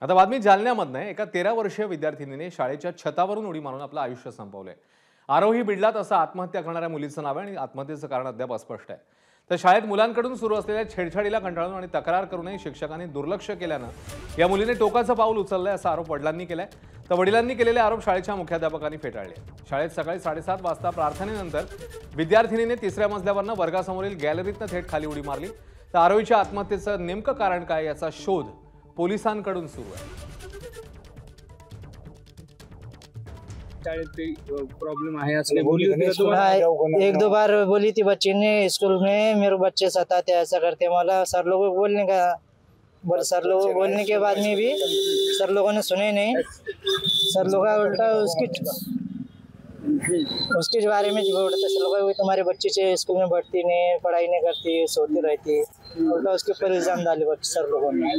आता बातमी जालन्यामधनं आहे। एका 13 वर्षीय विद्यार्थिनीने शाळेच्या छतावरून उडी मारून आपलं आयुष्य संपवलंय। आरोही बिडलात असं आत्महत्या करणाऱ्या मुलीचं नाव आहे आणि आत्महत्येचं कारण अद्याप अस्पष्ट आहे। तर शाळेत मुलांकडून सुरू असलेल्या छेडछाडीला कंटाळून आणि तक्रार करूनही शिक्षकांनी दुर्लक्ष केल्यानं या मुलीने टोकाचं पाऊल उचललंय असा आरोप वडिलांनी केलाय। तर वडिलांनी केलेले आरोप शाळेच्या मुख्याध्यापकांनी फेटाळले। शाळेत सकाळी 7:30 वाजता प्रार्थनेनंतर विद्यार्थिनीने तिसऱ्या मजल्यावरनं वर्गासमोरील गॅलरीतनं थेट खाली उडी मारली। तर आरोहीच्या आत्महत्येचं नेमकं कारण काय याचा शोध पोलिसांकडून सुरू आहे। प्रॉब्लम है एक दो बार बोली थी बच्ची ने स्कूल में, मेरे बच्चे सताते ऐसा करते, मला सर लोगों को बोलने का सर लोगों को बोलने के बाद में भी सर लोगों ने सुने नहीं। सर लोग उल्टा उसके बारे में बोलते, सर लोग तुम्हारे बच्चे से स्कूल में बैठती नहीं, पढ़ाई नहीं करती, सोती रहती, उल्टा उसके ऊपर इल्जाम डाले बच्चे सर लोगों ने।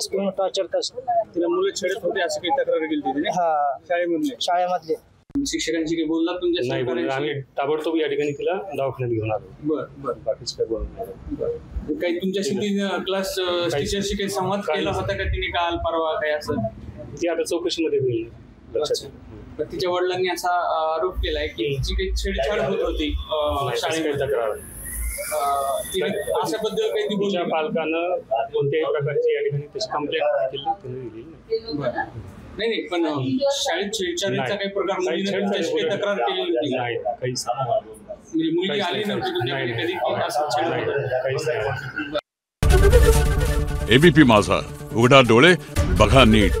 स्कूल में टॉर्चर तिला मुलं छेडत होते असं काही तक्रार केली होती? हाँ, शाळेमधले शिक्षकांची काही बोलला तुमच्या? नाही बोलले, आम्ही ताबडतोब या ठिकाणी तिला दवाखान्यात घेऊन आलो। बरं बाकीच काय बोलून नाही। काही तुमच्याशी क्लास टीचरशी काही संवाद केला होता का तिने काल परवा काय असं? ती आता चौकशीमध्ये होईल लक्षात। पण तिच्या वडिलांनी असा आरोप केलाय की तिची काही छेडछाड होत होती शाळेत तक्रार। अशाबद्दल काही ती तुमच्या पालकानं कोणत्याही प्रकारची या ठिकाणी त्याची कंप्लेंट केली नाही। नाही पण शाळेत छेडछाडीचा काही प्रकार मुलीने तुमच्याशी काही तक्रार केलेली होती? नाही, काहीच म्हणजे मुलगी आली नव्हती तुमच्याकडे कधी असं छेड? एबीपी माझा, उघडा डोळे बघा नीट।